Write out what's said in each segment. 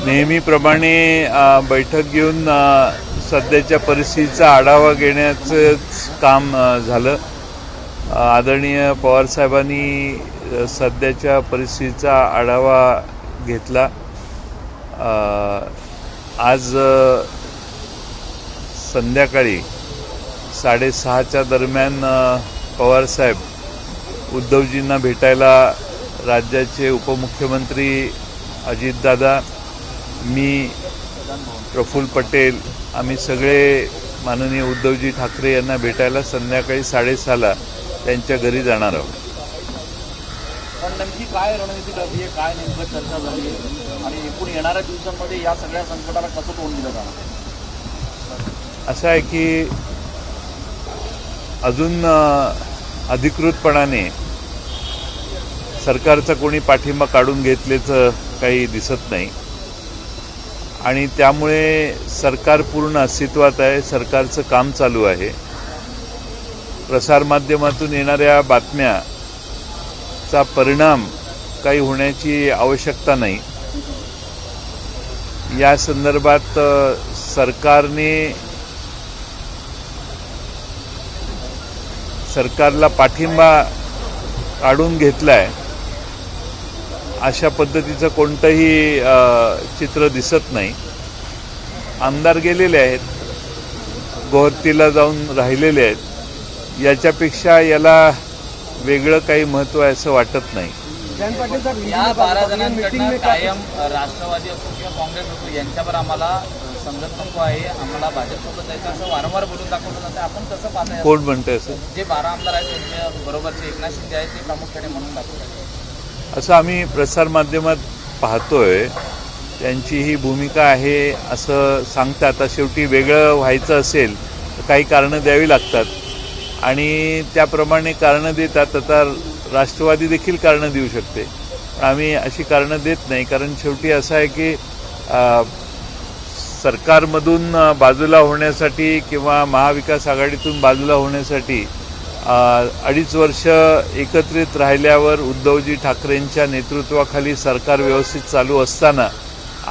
नेहमीप्रमाणे बैठक घेऊन सध्याच्या परिस्थितीचा आढावा घेण्याचं काम झालं. आदरणीय पवारसाहेबांनी सध्याच्या परिस्थितीचा आढावा घेतला. आज संध्याकाळी 6:30च्या दरम्यान पवारसाहेब उद्धवजींना भेटायला राज्याचे उपमुख्यमंत्री अजितदादा, मी, प्रफुल्ल पटेल, आम्ही सगळे माननीय उद्धवजी ठाकरे यांना भेटायला संध्याकाळी 6:30ला त्यांच्या घरी जाणार आहोत. पण नेमकी काय रणनीती ठरली आहे, काय नेमकं चर्चा झाली आहे आणि एकूण येणाऱ्या दिवसांमध्ये या सगळ्या संकटाला कसं तोंड दिलं जाणार? असं आहे की अजून अधिकृतपणाने सरकारचा कोणी पाठिंबा काढून घेतल्याचं काही दिसत नाही आणि त्यामुळे सरकार पूर्ण अस्तित्वात आहे. सरकारचं काम चालू आहे. प्रसारमाध्यमातून येणाऱ्या बातम्याचा परिणाम काही होण्याची आवश्यकता नाही. या संदर्भात सरकारला पाठिंबा काढून घेतलाय अशा पद्धतीचं कोणतंही चित्र दिसत नाही. आमदार गेलेले आहेत, गोहत्तीला जाऊन राहिलेले आहेत. याच्यापेक्षा याला वेगळं काही महत्त्व आहे असं वाटत नाही. या 12 जणांकडनं कायम राष्ट्रवादी असो किंवा काँग्रेस असो यांच्यावर आम्हाला संगत नको आहे, आम्हाला भाजपसोबत जायचं असं वारंवार बोलून दाखवलं जातं. आपण कसं पाहताय? कोण म्हणतंय असं? जे 12 आमदार आहेत त्यांच्या बरोबरचे एकनाथ शिंदे आहेत ते प्रामुख्याने म्हणून दाखवतात. असं आम्ही प्रसारमाध्यमात पाहतोय. त्यांची ही भूमिका आहे असं सांगतात. आता शेवटी वेगळं व्हायचं असेल तर काही कारणं द्यावी लागतात आणि त्याप्रमाणे कारणं देतात. आता राष्ट्रवादी देखील कारणं देऊ शकते, आम्ही अशी कारणं देत नाही. कारण शेवटी असं आहे की सरकारमधून बाजूला होण्यासाठी किंवा महाविकास आघाडीतून बाजूला होण्यासाठी 2.5 वर्ष एकत्रित राहिल्यावर उद्धवजी ठाकरेंच्या नेतृत्वाखाली सरकार व्यवस्थित चालू असताना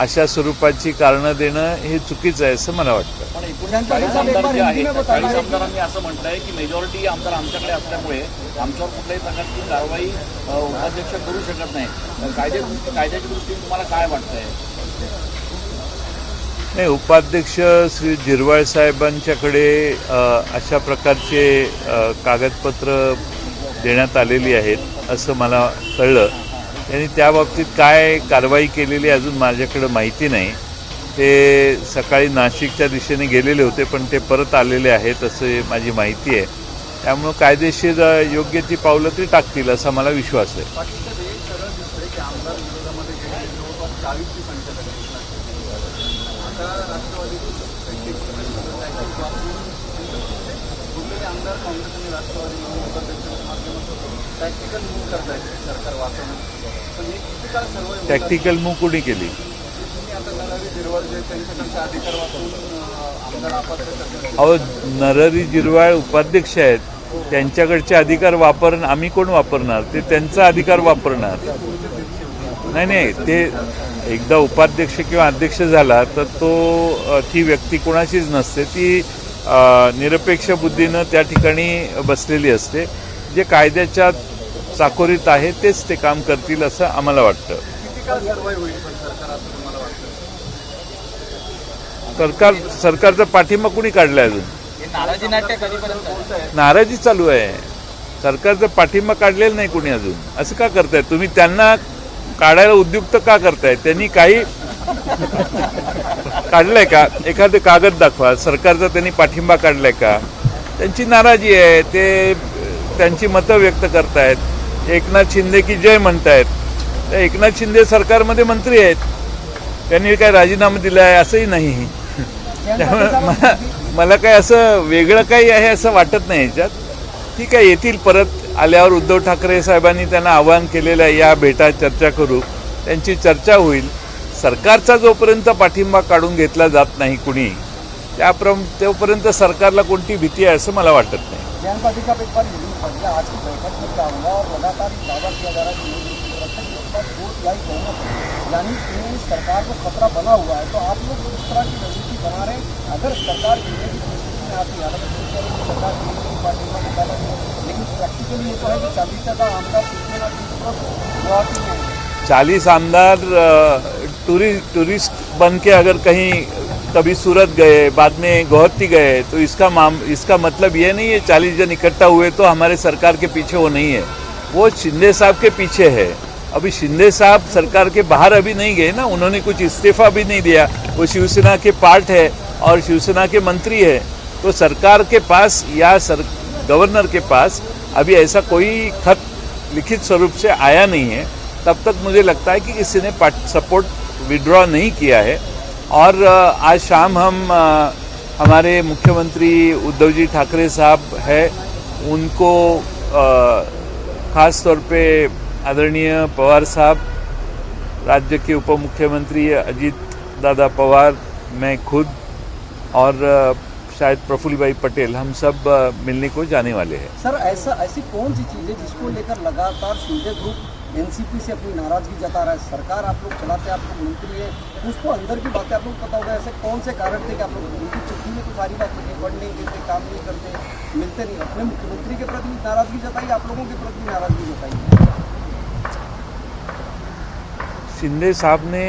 अशा स्वरूपाची कारणं देणं हे चुकीचं आहे असं मला वाटतं. पण 40 आमदार जे आहेत 40 आमदारांनी असं म्हटलंय की मेजॉरिटी आमदार आमच्याकडे असल्यामुळे आमच्यावर कुठल्याही प्रकारची कारवाई उपाध्यक्ष करू शकत नाही. कायद्याच्या दृष्टीने तुम्हाला काय वाटतंय? नाही, उपाध्यक्ष श्री झिरवाळ साहेबांच्याकडे अशा प्रकारचे कागदपत्र देण्यात आलेली आहेत असं मला कळलं. त्यांनी त्या बाबतीत काय कारवाई केलेली अजून माझ्याकडे माहिती नाही. ते सकाळी नाशिकच्या दिशेने गेलेले होते पण ते परत आलेले आहेत असे माझी माहिती आहे. त्यामुळं कायदेशीर योग्य ती पावलं ते टाकतील असा मला विश्वास आहे. टॅक्टिकल मूव्ह कोणी केली? अहो, नरहरी झिरवाळ उपाध्यक्ष आहेत, त्यांच्याकडचे अधिकार आम्ही कोण वापरणार? ते त्यांचा अधिकार वापरणार. नाही, ते एकदा उपाध्यक्ष किंवा अध्यक्ष झाला तर ती व्यक्ती कोणाचीच नसते. ती निरपेक्ष बुद्धीनं त्या ठिकाणी बसलेली असते. जे कायद्याच्या चाकोरीत आहे तेच ते काम करतील असं आम्हाला वाटतं. सरकारचा पाठिंबा कुणी काढलाय अजून? नाराजी चालू आहे. सरकारचा पाठिंबा काढलेला नाही कुणी अजून. असं का करताय तुम्ही? त्यांना काढायला उद्युक्त का करताय? त्यांनी काही काढलंय का? एखादं कागद दाखवा. सरकारचा त्यांनी पाठिंबा काढलाय का? त्यांची नाराजी आहे, ते त्यांची मतं व्यक्त करतायत. एकनाथ शिंदे की जय म्हणतायत. त्या एकनाथ शिंदे सरकारमध्ये मंत्री आहेत, त्यांनी काय राजीनामा दिला आहे असंही नाही. त्यामुळे मला काय असं वेगळं काही आहे असं वाटत नाही याच्यात. ठीक आहे, येतील परत आल्यावर. उद्धव ठाकरे साहेबांनी त्यांना आवाहन केलेलं आहे, या भेटा, चर्चा करू. त्यांची चर्चा होईल. सरकारचा जोपर्यंत पाठिंबा काढून घेतला जात नाही कुणी, तोपर्यंत सरकारला कोणती भीती आहे असं मला वाटत नाही. आज की बैठक में क्या हुआ और लगातार दावा किया जा रहा है कि पास 2 तिहाई बहुमत है, यानी कि सरकार को खतरा बना हुआ है। तो आप लोग इस तरह की रणनीति बना रहे हैं। अगर सरकार गिरने की परिस्थिति में आती है, हालांकि सरकार गिरने की पार्टी का निकाला है, लेकिन प्रैक्टिकली ये तो है कि 40 आमदार कितने ना किस वक्त गुवाहाटी में 40 आमदार टूरिस्ट बन के अगर कहीं कभी सूरत गए, बाद में गुवाहाटी गए, तो इसका मतलब ये नहीं है 40 जन इकट्ठा हुए तो हमारे सरकार के पीछे वो नहीं है, वो शिंदे साहब के पीछे है। अभी शिंदे साहब सरकार के बाहर अभी नहीं गए ना, उन्होंने कुछ इस्तीफा भी नहीं दिया, वो शिवसेना के पार्ट है और शिवसेना के मंत्री है। तो सरकार के पास या गवर्नर के पास अभी ऐसा कोई खत लिखित स्वरूप से आया नहीं है। तब तक मुझे लगता है कि किसी ने सपोर्ट विड्रॉ नहीं किया है। और आज शाम हम हमारे मुख्यमंत्री उद्धव जी ठाकरे साहब है, उनको खास तौर पे आदरणीय पवार साहब, राज्य के उप मुख्यमंत्री अजीत दादा पवार, मैं खुद और शायद प्रफुल्ल भाई पटेल, हम सब मिलने को जाने वाले हैं। सर, ऐसी कौन सी चीज़ है जिसको लेकर लगातार शिंदे ग्रुप एनसीपी से अपनी नाराजगी जता रहा है? सरकार आप लोग चलाते, आप लोग मंत्री है, उसको अंदर की बातें आप लोग पता होगा। ऐसे कौन से कारण थे कि आप लोग उनकी चिट्ठी में तो सारी बात लिखी, फंड नहीं देते, काम नहीं करते, मिलते नहीं? अपने मुख्यमंत्री के प्रति नाराजगी जताई, आप लोगों के प्रति नाराजगी जताई। शिंदे साहब ने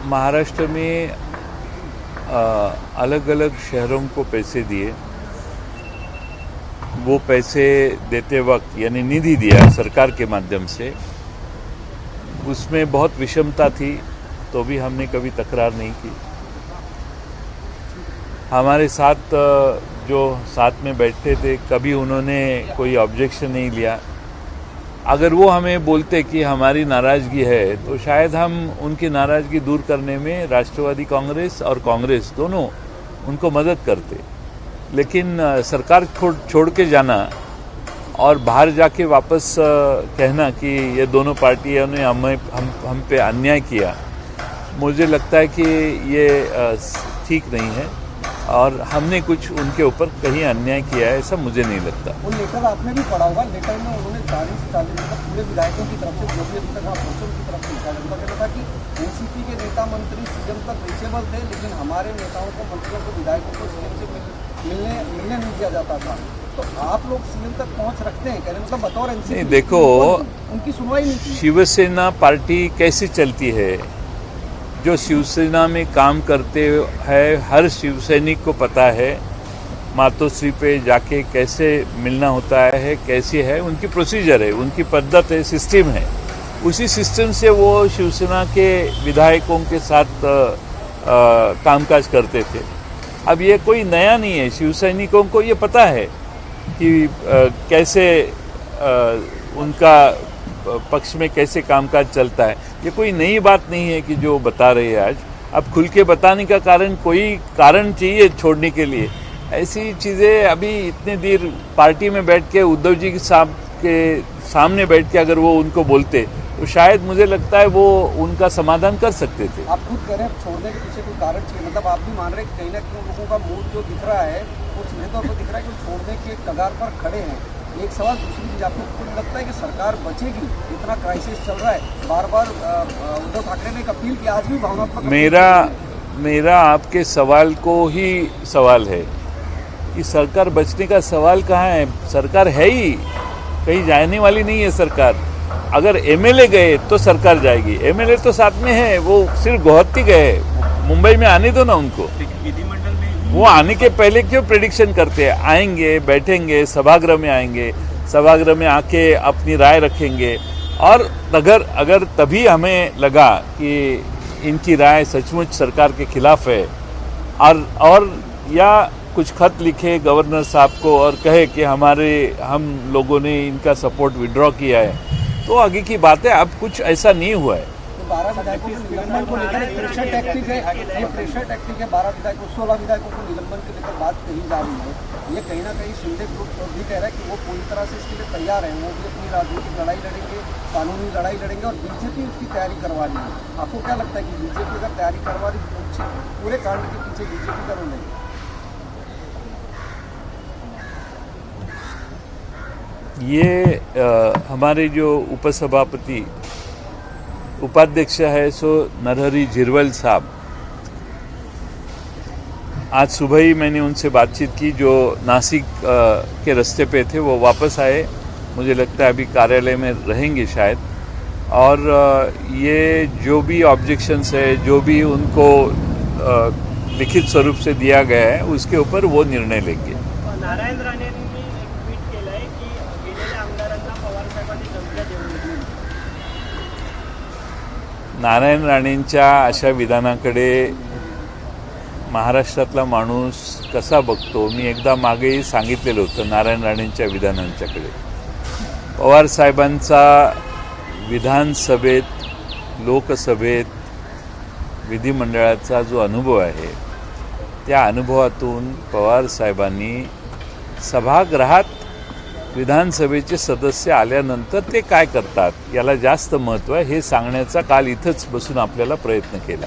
महाराष्ट्र में अलग अलग शहरों को पैसे दिए, वो पैसे देते वक्त यानी निधि दिया सरकार के माध्यम से, उसमें बहुत विषमता थी, तो भी हमने कभी तकरार नहीं की। हमारे साथ जो साथ में बैठते थे, कभी उन्होंने कोई ऑब्जेक्शन नहीं लिया। अगर वो हमें बोलते कि हमारी नाराज़गी है, तो शायद हम उनकी नाराज़गी दूर करने में राष्ट्रवादी कांग्रेस और कांग्रेस दोनों उनको मदद करते। लेकिन सरकार छोड़ के जाना और बाहर जाके वापस कहना कि ये दोनों पार्टियों ने हम पे अन्याय किया, मुझे लगता है कि ये ठीक नहीं है और हमने कुछ उनके ऊपर कहीं अन्याय किया है, ऐसा मुझे नहीं लगता। वो लेटर आपने भी पढ़ा होगा, लेटर में उन्होंने 40 पूरे विधायकों की तरफ से, जो भी अभी तक आप पहुंचे उनकी तरफ से लिखा, उनका कहना था कि एनसीपी के नेता मंत्री सीएम तक रीचेबल थे, लेकिन हमारे नेताओं को, मंत्रियों को, विधायकों को सीएम से मिलने नहीं दिया जाता था। तो आप लोग सीएम तक पहुंच रखते हैं, कहने मतलब बतौर एनसीपी? नहीं, देखो, उनकी सुनवाई नहीं की। शिवसेना पार्टी कैसी चलती है, जो शिवसेना में काम करते हैं हर शिवसैनिक को पता है मातोश्री पे जाके कैसे मिलना होता है, कैसे है उनकी प्रोसीजर है, उनकी पद्धत है, सिस्टम है। उसी सिस्टम से वो शिवसेना के विधायकों के साथ कामकाज करते थे। अब ये कोई नया नहीं है, शिवसैनिकों को ये पता है कि कैसे उनका पक्ष में कैसे कामकाज चलता है। ये कोई नई बात नहीं है कि जो बता रहे हैं आज। अब खुल के बताने का कोई कारण चाहिए छोड़ने के लिए। ऐसी चीज़ें अभी इतने देर पार्टी में बैठ के उद्धव जी साहब के सामने बैठ के अगर वो उनको बोलते, तो शायद मुझे लगता है वो उनका समाधान कर सकते थे। आप खुद कह रहे हैं छोड़ने के पीछे कोई कारण चाहिए, मतलब आप भी मान रहे हैं कहीं ना कहीं लोगों का मूड जो दिख रहा है वो सीधे तौर पर दिख रहा है कि छोड़ने के कगार पर खड़े हैं। एक सवाल, दूसरी चीज़, आपको खुद लगता है कि सरकार बचेगी? इतना क्राइसिस चल रहा है, बार बार उद्धव ठाकरे ने एक अपील की, आज भी भावनात्मक। मेरा आपके सवाल को ही सवाल है कि सरकार बचने का सवाल कहाँ है? सरकार है ही, कहीं जाने वाली नहीं है सरकार। अगर एमएलए गए तो सरकार जाएगी, एमएलए तो साथ में है, वो सिर्फ गुवाहाटी गए, मुंबई में आने दो ना उनको। विधिमंडल में वो आने के पहले क्यों प्रेडिक्शन करते हैं? आएंगे, बैठेंगे, सभागृह में आएंगे, सभागृह में आके अपनी राय रखेंगे, और अगर तभी हमें लगा कि इनकी राय सचमुच सरकार के खिलाफ है और या कुछ खत लिखे गवर्नर साहब को और कहे कि हम लोगों ने इनका सपोर्ट विड्रॉ किया है, तो आगे की बात है। अब कुछ ऐसा नहीं हुआ है। 12 विधायकों को निलंबन को लेकर प्रेशर टैक्टिक है, ये प्रेशर टैक्टिक है। 12 विधायकों, 16 विधायकों को निलंबन के लेकर बात कही जा रही है। ये कहीं ना कहीं शिंदे ग्रुप भी कह रहा है कि वो पूरी तरह से इसके लिए तैयार है, वो भी अपनी राजनीतिक लड़ाई लड़ेंगे, कानूनी लड़ाई लड़ेंगे, और बीजेपी उसकी तैयारी करवा रही है। आपको क्या लगता है कि बीजेपी अगर तैयारी करवा रही तो पूरे कांड के पीछे बीजेपी का रोल है? ये हमारे जो उपसभापति उपाध्यक्ष है सो नरहरी झिरवल साहब, आज सुबह ही मैंने उनसे बातचीत की, जो नासिक के रास्ते पे थे वो वापस आए, मुझे लगता है अभी कार्यालय में रहेंगे शायद, और ये जो भी ऑब्जेक्शंस है, जो भी उनको लिखित स्वरूप से दिया गया है उसके ऊपर वो निर्णय लेंगे. नारायण राणेंनी एक ट्विट केलं आहे की गेलेल्या आमदारांना पवार साहेबांनी धमक्या देऊ नये. नारायण राणेंच्या अशा विधानाकडे महाराष्ट्रातला माणूस कसा बघतो, मी एकदा मागेही सांगितलेलं होतं. नारायण राणेंच्या विधानांच्याकडे पवार साहेबांचा विधानसभेत, लोकसभेत, विधिमंडळाचा जो अनुभव आहे, त्या अनुभवातून पवार साहेबांनी सभागृहात विधानसभेचे सदस्य आल्यानंतर ते काय करतात याला जास्त महत्त्व आहे हे सांगण्याचा काल इथंच बसून आपल्याला प्रयत्न केला.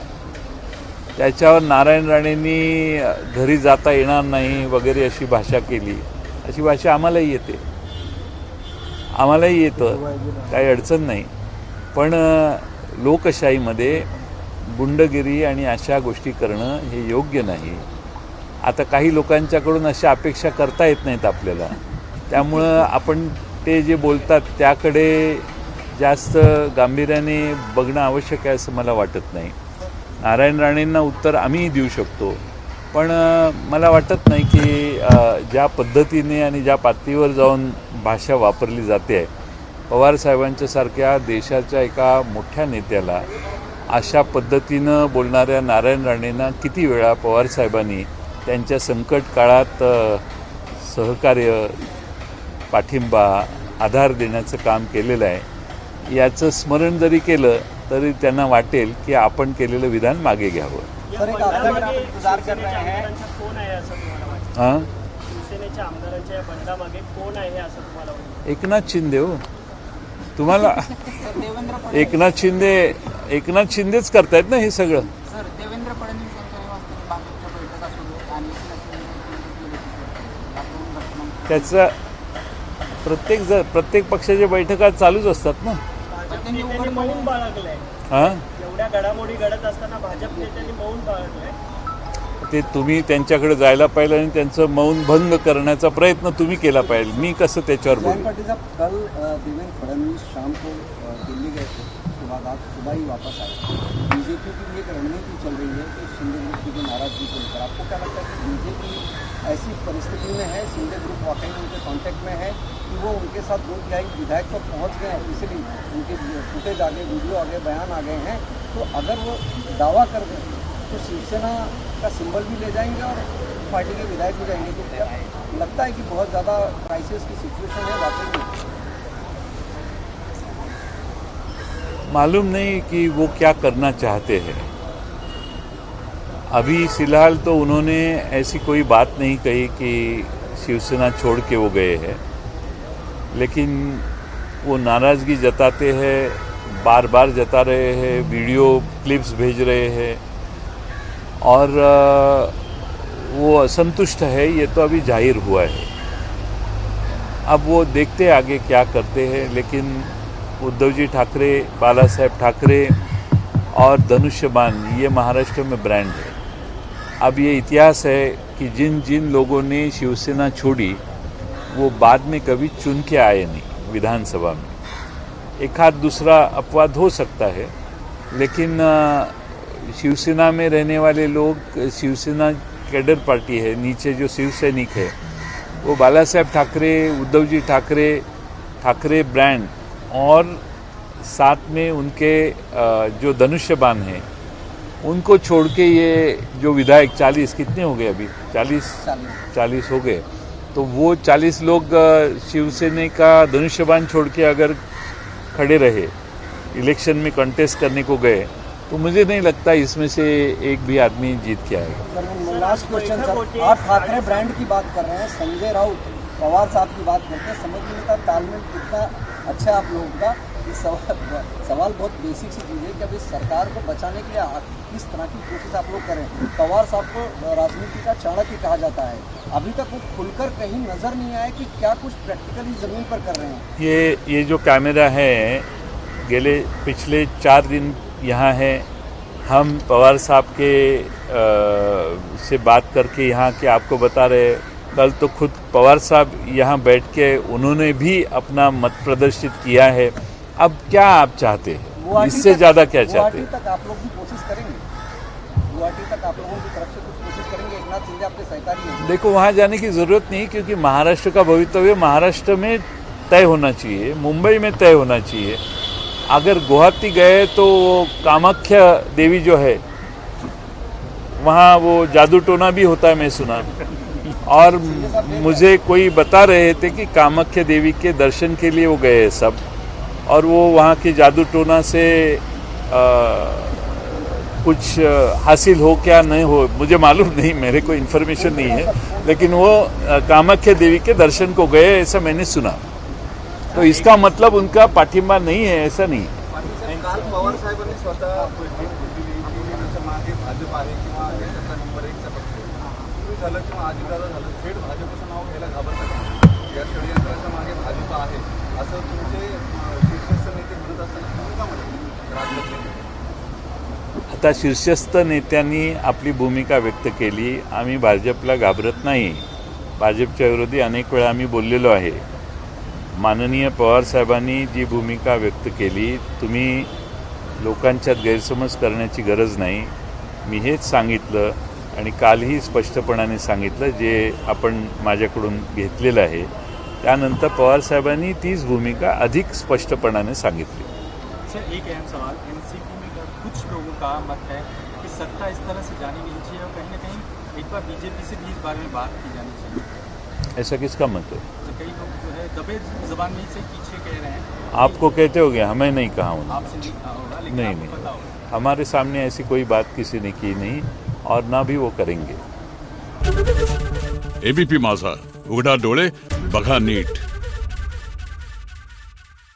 त्याच्यावर नारायण राणेंनी घरी जाता येणार नाही वगैरे अशी भाषा केली. अशी भाषा आम्हालाही येते, आम्हालाही येतं, काही अडचण नाही. पण लोकशाहीमध्ये गुंडगिरी आणि अशा गोष्टी करणं हे योग्य नाही. आता काही लोकांच्याकडून अशा अपेक्षा करता येत नाहीत आपल्याला, त्यामुळं आपण ते जे बोलतात त्याकडे जास्त गांभीर्याने बघणं आवश्यक आहे असं मला वाटत नाही. नारायण राणेंना उत्तर आम्हीही देऊ शकतो, पण मला वाटत नाही की ज्या पद्धतीने आणि ज्या पातळीवर जाऊन भाषा वापरली जाते आहे, पवारसाहेबांच्यासारख्या देशाच्या एका मोठ्या नेत्याला अशा पद्धतीनं बोलणाऱ्या नारायण राणेंना किती वेळा पवारसाहेबांनी त्यांच्या संकट काळात सहकार्य, पाठिंबा, आधार देण्याचं काम केलेलं आहे. याचं स्मरण जरी केलं तरी त्यांना वाटेल की आपण केलेलं विधान मागे घ्यावं. सर, एक बंडामागे शिवसेनेच्या आमदारांचा कोण आहे असं तुम्हाला वाटतं? हां, शिवसेनेच्या आमदारांच्या या बंडामागे कोण आहे असं तुम्हाला वाटतं? एकनाथ शिंदे. हो, तुम्हाला एकनाथ शिंदेच करतायत ना हे सगळं. सर, देवेंद्र फडणवीस यांच्या निवासस्थानी भाजपच्या बैठका सुरू आणि त्याचं प्रत्येक पक्षाच्या बैठका चालूच असतात ना. भाजप नेत्यांनी मौन बाळगलंय. हां, एवढ्या घडामोडी घडत असताना भाजप नेत्यांनी मौन बाळगलंय. ते तुम्ही त्यांच्याकडे जायला पाहिजे आणि त्यांचं मौन भंग करण्याचा प्रयत्न तुम्ही केला पाहिजे. मी कसं त्याच्यावर जयंत बोलू. पाटिल साहब, कल देवेंद्र फडणवीस शाम को दिल्ली गए थे, उसके बाद आज सुबह ही वापस आए. बीजेपी की एक रणनीति चल रही है कि शिंदे ग्रुप की जो नाराजगी को लेकर, आपको क्या लगता है कि बीजेपी ऐसी परिस्थिति में है, शिंदे ग्रुप वाकई में उनके कॉन्टैक्ट में है कि वो उनके साथ 2/3 विधायक पर पहुँच गए हैं, इसलिए उनके फुटेज आ गए, वीडियो आ गए, बयान आ गए हैं, तो अगर वो दावा कर दें तो शिवसेना का सिंबल भी ले जाएंगे और पार्टी के विधायक भी जाएंगे. तो क्या लगता है कि बहुत ज़्यादा क्राइसिस की सिचुएशन है वाकई में? मालूम नहीं कि वो क्या करना चाहते हैं. अभी फिलहाल तो उन्होंने ऐसी कोई बात नहीं कही कि शिवसेना छोड़ के वो गए हैं, लेकिन वो नाराज़गी जताते हैं, बार बार जता रहे हैं, वीडियो क्लिप्स भेज रहे हैं और वो असंतुष्ट है. ये तो अभी जाहिर हुआ है. अब वो देखते आगे क्या करते हैं. लेकिन उद्धव जी ठाकरे, बाला साहेब ठाकरे और धनुष्यबाण ये महाराष्ट्र में ब्रांड है. अब ये इतिहास है कि जिन जिन लोगों ने शिवसेना छोड़ी वो बाद में कभी चुन के आए नहीं विधानसभा में. एक आध दूसरा अपवाद हो सकता है, लेकिन शिवसेना में रहने वाले लोग, शिवसेना कैडर पार्टी है, नीचे जो शिवसैनिक है वो बाला साहेब ठाकरे, उद्धव जी ठाकरे, ठाकरे ब्रांड और साथ में उनके जो धनुष्यबाण हैं उनको छोड़ के ये जो विधायक 40 कितने हो गए अभी 40 हो गए, तो वो 40 लोग शिवसेना का धनुष्यबाण छोड़ के अगर खड़े रहे, इलेक्शन में कंटेस्ट करने को गए, तो मुझे नहीं लगता इसमें से एक भी आदमी जीत के आएगा. लास्ट क्वेश्चन सर, आप ठाकरे ब्रांड की बात कर रहे हैं, संजय राउत पवार साहब की बात करते हैं, समझ नहीं आता तालमेल कितना अच्छा है आप लोगों का. इस सवाल बहुत बेसिक सी चीज़ है कि अभी सरकार को बचाने के लिए किस तरह की कोशिश आप लोग करें. पवार साहब को राजनीति का चाणक्य कहा जाता है, अभी तक वो खुलकर कहीं नजर नहीं आया कि क्या कुछ प्रैक्टिकली जमीन पर कर रहे हैं. ये जो कैमरा है पिछले 4 दिन यहाँ हैं। हम पवार साहब के से बात करके यहाँ के आपको बता रहे, कल तो खुद पवार साहब यहाँ बैठ के उन्होंने भी अपना मत प्रदर्शित किया है। अब क्या आप चाहते हैं, इससे ज़्यादा क्या चाहते हैं? गुवाहाटी तक आप लोग भी कोशिश करेंगे, गुवाहाटी तक आप लोगों की तरफ से कुछ कोशिश करेंगे? एकनाथ शिंदे आपके सहकारी हैं। देखो, वहाँ जाने की ज़रूरत नहीं, क्योंकि महाराष्ट्र का भवितव्य महाराष्ट्र में तय होना चाहिए, मुंबई में तय होना चाहिए। अगर गुवाहाटी गए तो कामाख्या देवी जो है वहाँ वो जादू टोना भी होता है, मैं सुना। और मुझे कोई बता रहे थे कि कामाख्या देवी के दर्शन के लिए वो गए सब, और वो वहाँ के जादू टोना से कुछ हासिल हो क्या नहीं हो मुझे मालूम नहीं, मेरे को इन्फॉर्मेशन नहीं है, लेकिन वो कामाख्या देवी के दर्शन को गए ऐसा मैंने सुना। तो इसका मतलब उनका पाठिंबा नाही आहे, ऐसा नाही। काल पवार साहेबांनी स्वतः मागे भाजप आहे किंवा याच्यातला नंबर 1चा पक्ष तुम्ही झालं किंवा अजितदादा झालं, थेट भाजपचं नाव घ्यायला घाबरतात। या षडयंत्राच्या मागे भाजप आहे असं तुमचे शीर्षस्थ नेते म्हणत असताना तुम्ही का म्हणत राज्यातले? आता शीर्षस्थ नेत्यांनी आपली भूमिका व्यक्त केली। आम्ही भाजपला घाबरत नाही, भाजपच्या विरोधी अनेक वेळा आम्ही बोललेलो आहे। माननीय पवार साहेबांनी जी भूमिका व्यक्त केली, तुम्ही लोकांच्यात गैरसमज करण्याची गरज नाही। मी हेच सांगितलं आणि कालही स्पष्टपणाने सांगितलं जे आपण माझ्याकडून घेतलेलं आहे। त्यानंतर पवार साहेबांनी तीच भूमिका अधिक स्पष्टपणाने सांगितली। सर, एक अहम सवाल, एनसीपी में कुछ लोगों का मत है कि सत्ता इस तरह से जानी नहीं चाहिए और कहीं ना कहीं एक बार बीजेपी से भी इस बारे में बात की जानी चाहिए। ऐसा किसका मत है? तो कई लोग जो है दबे जबान में से पीछे कह रहे हैं। आपको कहते होगे, हमें नहीं कहा उन्होंने। आपसे नहीं कहा होगा, लेकिन नहीं आपको पता होगा। नहीं, हमारे सामने ऐसी कोई बात किसी ने की नहीं और ना भी वो करेंगे। एबीपी माझा, उघडा डोळे बघा नीट।